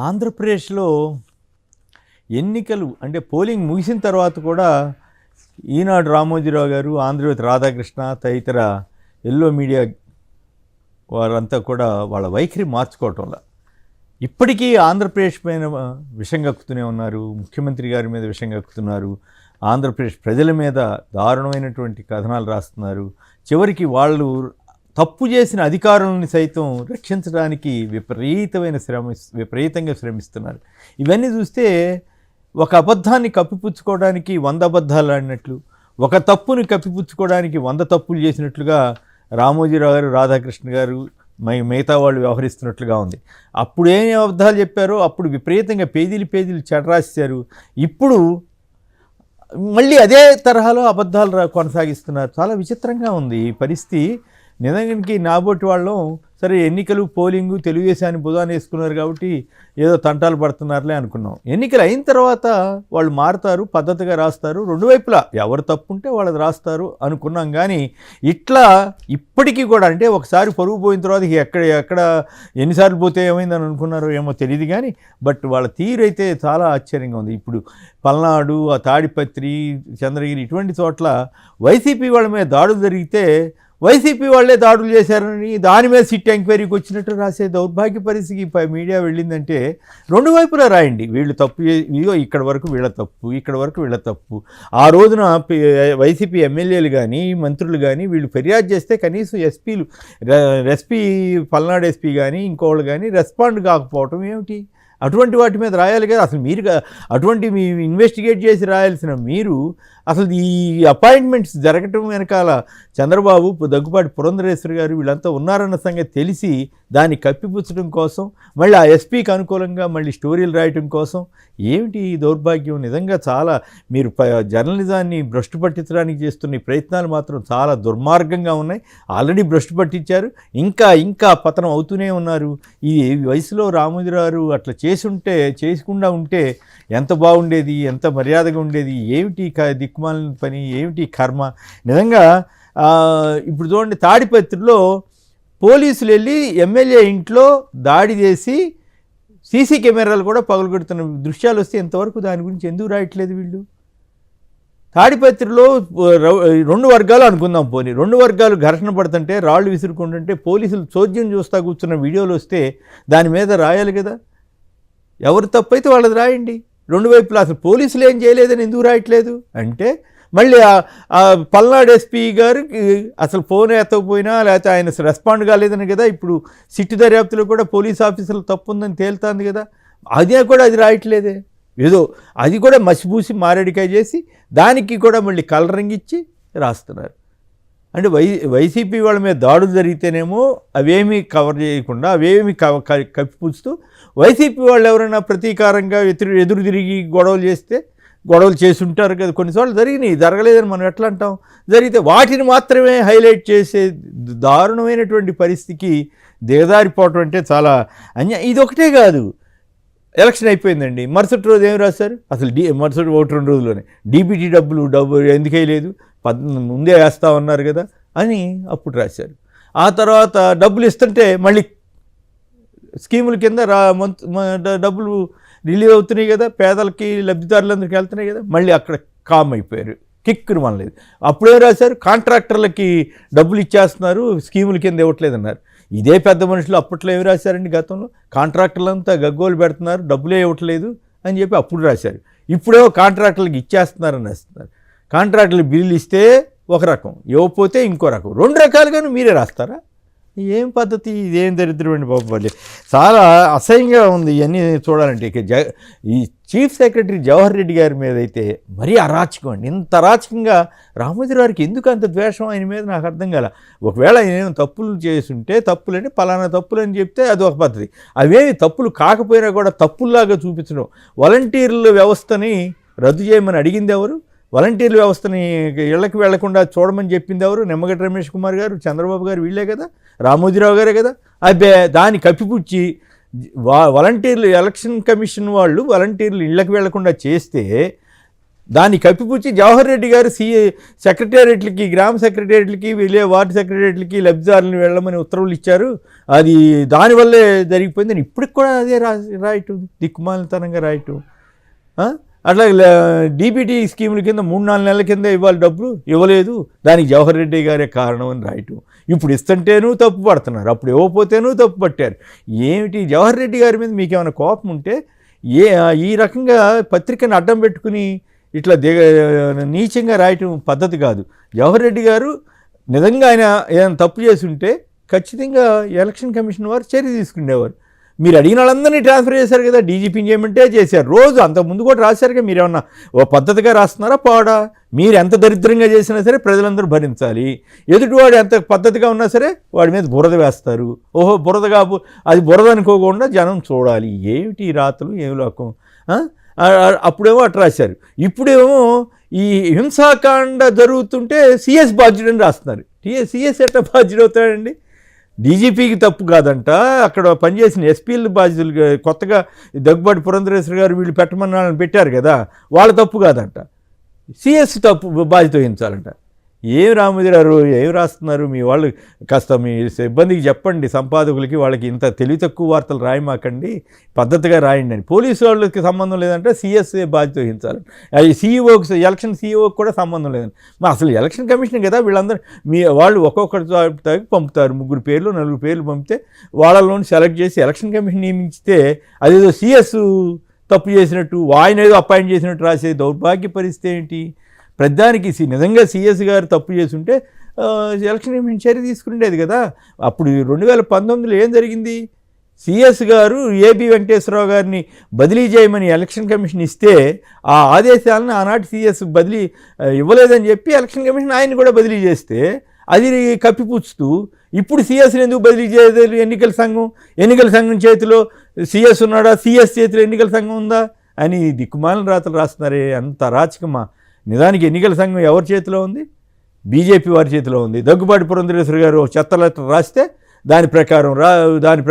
ఆంధ్రప్రదేశ్లో ఎన్నికలు అంటే పోలింగ్ ముగిసిన తర్వాత కూడా ఈనాడు రామోజీరావు గారు, ఆంధ్రజ్యోతి రాధాకృష్ణ తదితర ఎల్లో మీడియా వారంతా కూడా వాళ్ళ వైఖరి మార్చుకోవటంలా ఇప్పటికీ ఆంధ్రప్రదేశ్ పైన విషం కక్కుతూనే ఉన్నారు. ముఖ్యమంత్రి గారి మీద విషం కక్కుతున్నారు. ఆంధ్రప్రదేశ్ ప్రజల మీద దారుణమైనటువంటి కథనాలు రాస్తున్నారు. చివరికి వాళ్ళు తప్పు చేసిన అధికారులను సైతం రక్షించడానికి విపరీతంగా శ్రమిస్తున్నారు. ఇవన్నీ చూస్తే ఒక అబద్ధాన్ని కప్పిపుచ్చుకోవడానికి 100 అబద్ధాలు ఆడినట్లు, ఒక తప్పుని కప్పిపుచ్చుకోవడానికి 100 తప్పులు చేసినట్లుగా రామోజీరావు గారు, రాధాకృష్ణ గారు మిగతా వాళ్ళు వ్యవహరిస్తున్నట్లుగా ఉంది. అప్పుడు ఏం అబద్ధాలు చెప్పారో అప్పుడు విపరీతంగా పేజీలు చెడరాశారు. ఇప్పుడు మళ్ళీ అదే తరహాలో అబద్ధాలు కొనసాగిస్తున్నారు. చాలా విచిత్రంగా ఉంది ఈ పరిస్థితి. నిజానికి నాబోటి వాళ్ళం సరే ఎన్నికలు పోలింగు తెలుగుదేశాన్ని బుధాన్ని వేసుకున్నారు కాబట్టి ఏదో తంటాలు పడుతున్నారులే అనుకున్నాం. ఎన్నికలు అయిన తర్వాత వాళ్ళు మారుతారు, పద్ధతిగా రాస్తారు, రెండు వైపులా ఎవరు తప్పు ఉంటే వాళ్ళది రాస్తారు అనుకున్నాం. కానీ ఇట్లా ఇప్పటికీ కూడా అంటే ఒకసారి పరుగు పోయిన తర్వాత ఎక్కడ ఎన్నిసార్లు పోతే ఏమైందని అనుకున్నారో ఏమో తెలియదు. కానీ బట్ వాళ్ళ తీరు అయితే చాలా ఆశ్చర్యంగా ఉంది. ఇప్పుడు పల్నాడు, ఆ తాడిపత్రి, చంద్రగిరి ఇటువంటి చోట్ల వైసీపీ వాళ్ళ మీద దాడులు జరిగితే వైసీపీ వాళ్ళే దాడులు చేశారని దాని మీద సిట్ ఎంక్వైరీకి వచ్చినట్టు రాసే దౌర్భాగ్య పరిస్థితికి మీడియా వెళ్ళిందంటే రెండు వైపులా రాయండి. వీళ్ళు తప్పు ఇదిగో ఇక్కడ వరకు వీళ్ళ తప్పు, ఇక్కడ వరకు వీళ్ళ తప్పు. ఆ రోజున వైసీపీ ఎమ్మెల్యేలు కానీ మంత్రులు కానీ వీళ్ళు ఫిర్యాదు చేస్తే కనీసం ఎస్పీ పల్నాడు ఎస్పీ కానీ ఇంకోళ్ళు కానీ రెస్పాండ్ కాకపోవటం ఏమిటి? అటువంటి వాటి మీద రాయాలి కదా. అసలు మీరు అటువంటి మీ ఇన్వెస్టిగేట్ చేసి రాయాల్సిన మీరు అసలు ఈ అపాయింట్మెంట్స్ జరగటం వెనకాల చంద్రబాబు, దగ్గుపాటి పురంధరేశ్వరి గారు వీళ్ళంతా ఉన్నారన్న సంగతి తెలిసి దాన్ని కప్పిపుచ్చడం కోసం, మళ్ళీ ఆ ఎస్పీకి అనుకూలంగా మళ్ళీ స్టోరీలు రాయటం కోసం ఏమిటి ఈ దౌర్భాగ్యం? నిజంగా చాలా మీరు జర్నలిజాన్ని భ్రష్టు పట్టించడానికి చేస్తున్న ప్రయత్నాలు మాత్రం చాలా దుర్మార్గంగా ఉన్నాయి. ఆల్రెడీ భ్రష్టు పట్టించారు, ఇంకా పతనం అవుతూనే ఉన్నారు. ఈ వయసులో రామోజీరావు అట్లా చేసుకుండా ఉంటే ఎంత బాగుండేది, ఎంత మర్యాదగా ఉండేది. ఏమిటి దిక్కుమాలిన పని, ఏమిటి కర్మ? నిజంగా ఇప్పుడు చూడండి, తాడిపత్రిలో పోలీసులు వెళ్ళి ఎమ్మెల్యే ఇంట్లో దాడి చేసి సీసీ కెమెరాలు కూడా పగలగొడుతున్న దృశ్యాలు వస్తే ఇంతవరకు దాని గురించి ఎందుకు రాయట్లేదు వీళ్ళు? తాడిపత్రిలో 2 వర్గాలు అనుకుందాం, పోనీ 2 వర్గాలు ఘర్షణ పడుతుంటే రాళ్ళు విసురుకుంటుంటే పోలీసులు చోద్యం చూస్తా కూర్చున్న వీడియోలు వస్తే దాని మీద రాయాలి కదా. ఎవరు తప్పైతే వాళ్ళది రాయండి. రెండు వైపులా అసలు పోలీసులు ఏం చేయలేదని ఎందుకు రాయట్లేదు అంటే మళ్ళీ ఆ పల్నాడు ఎస్పీ గారికి అసలు ఫోన్ ఎత్తకపోయినా లేకపోతే ఆయన రెస్పాండ్ కాలేదని కదా ఇప్పుడు సిట్టు దర్యాప్తులో కూడా పోలీస్ ఆఫీసర్లు తప్పు ఉందని తేలుతుంది కదా. అదే కూడా అది రాయట్లేదే. ఏదో అది కూడా మసిపూసి మారేడికాయ చేసి దానికి కూడా మళ్ళీ కలరింగ్ ఇచ్చి రాస్తున్నారు. అంటే వైసీపీ వాళ్ళ మీద దాడులు జరిగితేనేమో అవేమీ కవర్ చేయకుండా అవేమీ కప్పిపుచ్చుతూ వైసీపీ వాళ్ళు ఎవరైనా ప్రతీకారంగా ఎదురు తిరిగి గొడవలు చేసి ఉంటారు కదా. కొన్నిసార్లు జరగలేదని మనం ఎట్లా అంటాం? జరిగితే వాటిని మాత్రమే హైలైట్ చేసే దారుణమైనటువంటి పరిస్థితికి దిగజారిపోవటం అంటే చాలా ఇది ఒకటే కాదు. ఎలక్షన్ అయిపోయిందండి, మరుసటి రోజు ఏం రాశారు? అసలు మరుసటి 1-2 రోజుల్లోనే డీబీటీ డబ్బులు ఎందుకే లేదు, ముందే వేస్తా ఉన్నారు కదా అని అప్పుడు రాశారు. ఆ తర్వాత డబ్బులు ఇస్తుంటే మళ్ళీ స్కీముల కింద డబ్బులు రిలీవ్ అవుతున్నాయి కదా, పేదలకి లబ్ధిదారులందరికీ వెళ్తున్నాయి కదా, మళ్ళీ అక్కడ కామ్ అయిపోయారు, కిక్కును మనలేదు. అప్పుడేం రాశారు? కాంట్రాక్టర్లకి డబ్బులు ఇచ్చేస్తున్నారు, స్కీముల కింద ఇవ్వట్లేదన్నారు. ఇదే పెద్ద మనుషులు అప్పట్లో ఏమి రాశారండి? గతంలో కాంట్రాక్టర్లంతా గగ్గోలు పెడుతున్నారు, డబ్బులే ఇవ్వట్లేదు అని చెప్పి అప్పుడు రాశారు. ఇప్పుడేమో కాంట్రాక్టర్లకు ఇచ్చేస్తున్నారని వేస్తున్నారు. కాంట్రాక్టర్లు బిల్లు ఇస్తే ఒక రకం, ఇవ్వకపోతే ఇంకో రకం, 2 రకాలుగాను మీరే రాస్తారా? ఏం పద్ధతి? ఇదేం దరిద్రమండి బాబు. వాళ్ళు చాలా అసహ్యంగా ఉంది ఇవన్నీ చూడాలంటే. ఇక ఈ చీఫ్ సెక్రటరీ జవహర్ రెడ్డి గారి మీద అయితే మరీ అరాచకం అండి. ఇంత అరాచకంగా రామోజీరావుకి ఎందుకు అంత ద్వేషం ఆయన మీద నాకు అర్థం కాల. ఒకవేళ ఆయన తప్పులు చేసుంటే తప్పులని పలానా తప్పులు అని చెప్తే అది ఒక పద్ధతి. అవేమి తప్పులు కాకపోయినా కూడా తప్పుల్లాగా చూపించడం. వాలంటీర్ల వ్యవస్థని రద్దు చేయమని అడిగింది ఎవరు? వాలంటీర్ల వ్యవస్థని ఇళ్లకి వెళ్లకుండా చూడమని చెప్పింది ఎవరు? నిమ్మగడ్డ రమేష్ కుమార్ గారు, చంద్రబాబు గారు, వీళ్ళే కదా, రామోజీరావు గారే కదా. అబ్బే దాన్ని కప్పిపుచ్చి వాలంటీర్లు ఎలక్షన్ కమిషన్ వాళ్ళు వాలంటీర్లు ఇళ్లకు వెళ్లకుండా చేస్తే దాన్ని కప్పిపుచ్చి జవహర్ రెడ్డి గారు సెక్రటేరియట్లకి, గ్రామ సెక్రటేరియట్లకి, వార్డు సెక్రటేరియట్లకి లబ్ధిదారులను వెళ్ళమని ఉత్తర్వులు ఇచ్చారు. అది దానివల్లే జరిగిపోయిందని ఇప్పటికి కూడా అదే రాయటం, దిక్కుమాలితనంగా రాయటం. అట్లా డీబీటీ స్కీముల కింద 3-4 నెలల కింద ఇవ్వాలి డబ్బులు, ఇవ్వలేదు, దానికి జవహర్ రెడ్డి గారే కారణం అని రాయటం. ఇప్పుడు ఇస్తుంటేనూ తప్పు పడుతున్నారు, అప్పుడు ఇవ్వకపోతేనూ తప్పు పట్టారు. ఏమిటి జవహర్ రెడ్డి గారి మీద మీకు ఏమైనా కోపం ఉంటే ఈ రకంగా పత్రికను అడ్డం పెట్టుకుని ఇట్లా నీచంగా రాయటం పద్ధతి కాదు. జవహర్ రెడ్డి గారు నిజంగా ఆయన ఏదైనా తప్పు చేసి ఉంటే ఖచ్చితంగా ఎలక్షన్ కమిషన్ వారు చర్య తీసుకునేవారు. మీరు అడిగిన వాళ్ళందరినీ ట్రాన్స్ఫర్ చేశారు కదా, డీజీపీని చేయమంటే చేశారు. రోజు అంతకుముందు కూడా రాశారుగా. మీరు ఏమన్నా ఓ పద్ధతిగా రాస్తున్నారా పాడా? మీరు ఎంత దరిద్రంగా చేసినా సరే ప్రజలందరూ భరించాలి. ఎదుటివాడు ఎంత పద్ధతిగా ఉన్నా సరే వాడి మీద బురద వేస్తారు. ఓహో బురదగా, అది బురద అనుకోకుండా జనం చూడాలి. ఏమిటి రాతలు, ఏమి లోకం. అప్పుడేమో అట్లా రాశారు. ఇప్పుడేమో ఈ హింసాకాండ జరుగుతుంటే సిఎస్ బాధ్యుడని రాస్తున్నారు. సిఎస్ ఎట్లా బాధ్యుడు అవుతాడండి? డీజీపీకి తప్పు కాదంట, అక్కడ పనిచేసిన ఎస్పీలు బాధ్యులు, కొత్తగా దగ్గుబాటి పురంధరేశ్వరి గారు వీళ్ళు పెట్టమని వాళ్ళని పెట్టారు కదా, వాళ్ళ తప్పు కాదంట, సిఎస్ తప్పు బాధ్యత వహించాలంట. ఏం రామోజీరావు ఏం రాస్తున్నారు? మీ వాళ్ళు కాస్త మీ సిబ్బందికి చెప్పండి, సంపాదకులకి, వాళ్ళకి ఇంత తెలివి తక్కువ వార్తలు రాయమాకండి, పద్ధతిగా రాయండి అని. పోలీసు వాళ్ళకి సంబంధం లేదంటే సిఎస్ఏ బాధ్యత వహించాలి. అది సీఈఓకి, ఎలక్షన్ సీఈఓకి కూడా సంబంధం లేదండి. అసలు ఎలక్షన్ కమిషన్ కదా వీళ్ళందరూ, వాళ్ళు ఒక్కొక్కటి పంపుతారు, 3 పేర్లు 4 పేర్లు పంపితే వాళ్ళలోని సెలెక్ట్ చేసి ఎలక్షన్ కమిషన్ నియమించితే అదేదో సిఎస్ తప్పు చేసినట్టు, ఆయన ఏదో అపాయింట్ చేసినట్టు రాసే దౌర్భాగ్య పరిస్థితి ఏంటి? ప్రధానికి నిజంగా సిఎస్ గారు తప్పు చేసుంటే ఎలక్షన్ కమిషన్ చర్య తీసుకునేది కదా. అప్పుడు 2019లో ఏం జరిగింది? సిఎస్ గారు ఏబి వెంకటేశ్వరరావు గారిని బదిలీ చేయమని ఎలక్షన్ కమిషన్ ఇస్తే ఆ ఆదేశాలను ఆనాటి సిఎస్ బదిలీ ఇవ్వలేదని చెప్పి ఎలక్షన్ కమిషన్ ఆయన్ని కూడా బదిలీ చేస్తే అది కప్పిపుచ్చుతూ ఇప్పుడు సిఎస్ని ఎందుకు బదిలీ చేయలేదు? ఎన్నికల సంఘం చేతిలో సిఎస్ ఉన్నాడా, సిఎస్ చేతిలో ఎన్నికల సంఘం ఉందా అని దిక్కుమాలిన రాతలు రాస్తున్నారే. అంత అరాచకమా? నిజానికి ఎన్నికల సంఘం ఎవరి చేతిలో ఉంది? బీజేపీ వారి చేతిలో ఉంది. దగ్గుబాటి పురంధరేశ్వరి గారు చెత్త లెటర్ రాస్తే దాని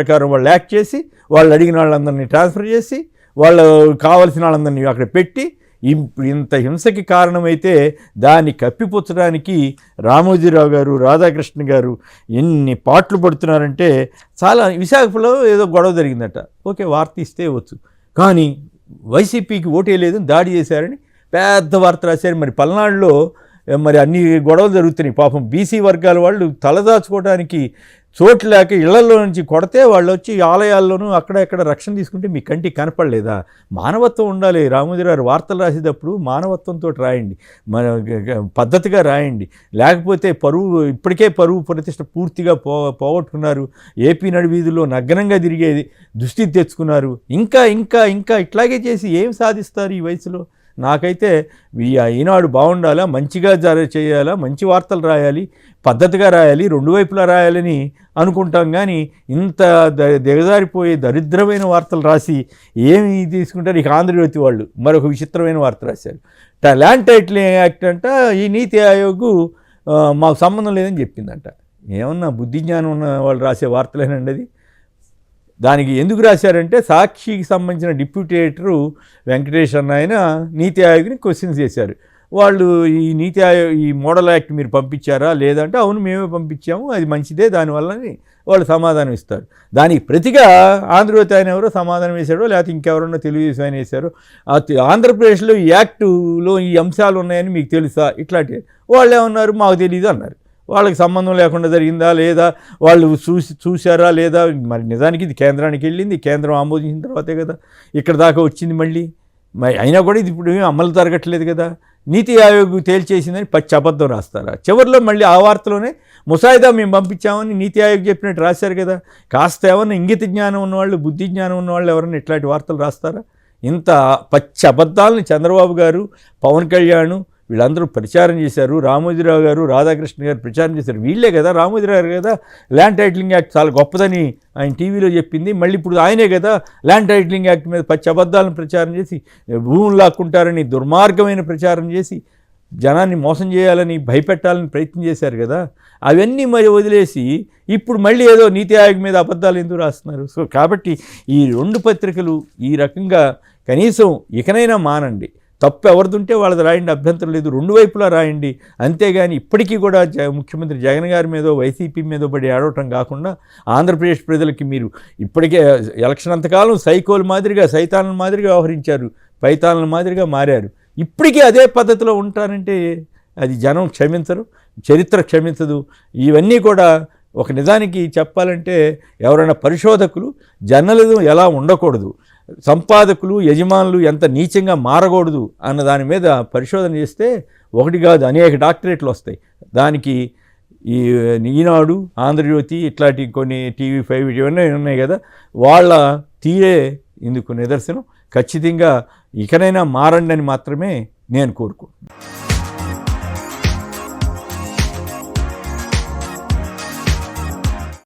ప్రకారం వాళ్ళు యాక్ట్ చేసి వాళ్ళు అడిగిన వాళ్ళందరినీ ట్రాన్స్ఫర్ చేసి వాళ్ళు కావాల్సిన వాళ్ళందరినీ అక్కడ పెట్టి ఇంత హింసకి కారణమైతే దాన్ని కప్పిపుచ్చడానికి రామోజీరావు గారు, రాధాకృష్ణ గారు ఎన్ని పాటలు పడుతున్నారంటే. చాలా విశాఖలో ఏదో గొడవ జరిగిందట, ఓకే వార్త ఇస్తే వచ్చు, కానీ వైసీపీకి ఓటే లేదని దాడి చేశారని పెద్ద వార్త రాశారు. మరి పల్నాడులో మరి అన్ని గొడవలు జరుగుతున్నాయి. పాపం బీసీ వర్గాల వాళ్ళు తలదాచుకోవడానికి చోటు లేక ఇళ్లలో నుంచి కొడితే వాళ్ళు వచ్చి ఆలయాల్లోనూ అక్కడ రక్షణ తీసుకుంటే మీ కంటికి కనపడలేదా? మానవత్వం ఉండాలి. రామోజీరావు వార్తలు రాసేటప్పుడు మానవత్వంతో రాయండి, మన పద్ధతిగా రాయండి. లేకపోతే ఇప్పటికే పరువు ప్రతిష్ట పూర్తిగా పోగొట్టుకున్నారు. ఏపీ నడివీధుల్లో నగ్నంగా తిరిగేది దుస్థితి తెచ్చుకున్నారు. ఇంకా ఇంకా ఇంకా ఇట్లాగే చేసి ఏం సాధిస్తారు ఈ వయసులో? నాకైతే ఈనాడు బాగుండాలా, మంచిగా చేయాలా, మంచి వార్తలు రాయాలి, పద్ధతిగా రాయాలి, 2 వైపులా రాయాలని అనుకుంటాం. కానీ ఇంత దిగజారిపోయే దరిద్రమైన వార్తలు రాసి ఏమి తీసుకుంటారు? ఇక ఆంధ్రజ్యోతి వాళ్ళు మరొక విచిత్రమైన వార్త రాశారు. ల్యాండ్ టైటిలింగ్ యాక్ట్ అంట ఈ నీతి ఆయోగ్ మాకు సంబంధం లేదని చెప్పిందంట. ఏమన్నా బుద్ధి జ్ఞానం ఉన్న వాళ్ళు రాసే వార్తలేనండి అది. దానికి ఎందుకు రాశారంటే సాక్షికి సంబంధించిన డిప్యూటీ ఎడిటరు వెంకటేష్ అన్న ఆయన నీతి ఆయోగ్ని క్వశ్చన్స్ చేశారు. వాళ్ళు ఈ మోడల్ యాక్ట్ మీరు పంపించారా లేదంటే అవును మేమే పంపించాము, అది మంచిదే, దానివల్లని వాళ్ళు సమాధానం ఇస్తారు. దానికి ప్రతిగా ఆంధ్రజ్యోతి ఆయన ఎవరో సమాధానం వేశాడో లేకపోతే ఇంకెవరన్నా తెలుగుదేశం ఆయన వేశారో, ఆంధ్రప్రదేశ్లో ఈ యాక్టులో ఈ అంశాలు ఉన్నాయని మీకు తెలుసా, ఇట్లాంటివి. వాళ్ళు ఏమన్నారు, మాకు తెలియదు అన్నారు. వాళ్ళకి సంబంధం లేకుండా జరిగిందా లేదా, వాళ్ళు చూశారా లేదా? మరి నిజానికి ఇది కేంద్రానికి వెళ్ళింది, కేంద్రం ఆమోదించిన తర్వాతే కదా ఇక్కడ దాకా వచ్చింది. మళ్ళీ అయినా కూడా ఇది ఇప్పుడు అమలు జరగట్లేదు కదా. నీతి ఆయోగ్ తేల్చేసిందని పచ్చి అబద్ధం రాస్తారా? చివరిలో మళ్ళీ ఆ వార్తలోనే ముసాయిదా మేము పంపించామని నీతి ఆయోగ్ చెప్పినట్టు రాశారు కదా. కాస్త ఎవరన్నా ఇంగిత జ్ఞానం ఉన్నవాళ్ళు, బుద్ధి జ్ఞానం ఉన్నవాళ్ళు ఎవరన్నా ఇట్లాంటి వార్తలు రాస్తారా? ఇంత పచ్చి అబద్ధాలని చంద్రబాబు గారు, పవన్ కళ్యాణ్ వీళ్ళందరూ ప్రచారం చేశారు. రామోజీరావు గారు, రాధాకృష్ణ గారు ప్రచారం చేశారు. వీళ్ళే కదా, రామోజీరావు గారు కదా ల్యాండ్ టైటిలింగ్ యాక్ట్ చాలా గొప్పదని ఆయన టీవీలో చెప్పింది. మళ్ళీ ఇప్పుడు ఆయనే కదా ల్యాండ్ టైటిలింగ్ యాక్ట్ మీద పచ్చి అబద్ధాలను ప్రచారం చేసి భూములు లాక్కుంటారని దుర్మార్గమైన ప్రచారం చేసి జనాన్ని మోసం చేయాలని భయపెట్టాలని ప్రయత్నం చేశారు కదా. అవన్నీ మరి వదిలేసి ఇప్పుడు మళ్ళీ ఏదో నీతి ఆయోగ్ మీద అబద్ధాలు ఎందుకు రాస్తున్నారు? సో కాబట్టి ఈ 2 పత్రికలు ఈ రకంగా కనీసం ఇకనైనా మానండి. తప్పు ఎవరిదుంటే వాళ్ళది రాయండి, అభ్యంతరం లేదు, రెండు వైపులా రాయండి. అంతేగాని ఇప్పటికీ కూడా ముఖ్యమంత్రి జగన్ గారి మీదో వైసీపీ మీదో పడి ఆడవటం కాకుండా ఆంధ్రప్రదేశ్ ప్రజలకి మీరు ఇప్పటికే ఎలక్షన్ అంతకాలం సైకోల మాదిరిగా సైతాన్ల మాదిరిగా వ్యవహరించారు, పైతాన్ల మాదిరిగా మారారు. ఇప్పటికీ అదే పద్ధతిలో ఉంటారంటే అది జనం క్షమించరు, చరిత్ర క్షమించదు. ఇవన్నీ కూడా ఒక నిజానికి చెప్పాలంటే ఎవరైనా పరిశోధకులు జర్నలిజం ఎలా ఉండకూడదు, సంపాదకులు యజమానులు ఎంత నీచంగా మారకూడదు అన్న దాని మీద పరిశోధన చేస్తే ఒకటి కాదు అనేక డాక్టరేట్లు వస్తాయి. దానికి ఈ ఈనాడు, ఆంధ్రజ్యోతి ఇట్లాంటి కొన్ని TV5 ఇవన్నీ ఉన్నాయి కదా, వాళ్ళ తీరే ఇందుకు నిదర్శనం. ఖచ్చితంగా ఇకనైనా మారండి అని మాత్రమే నేను కోరుకుంటున్నాను.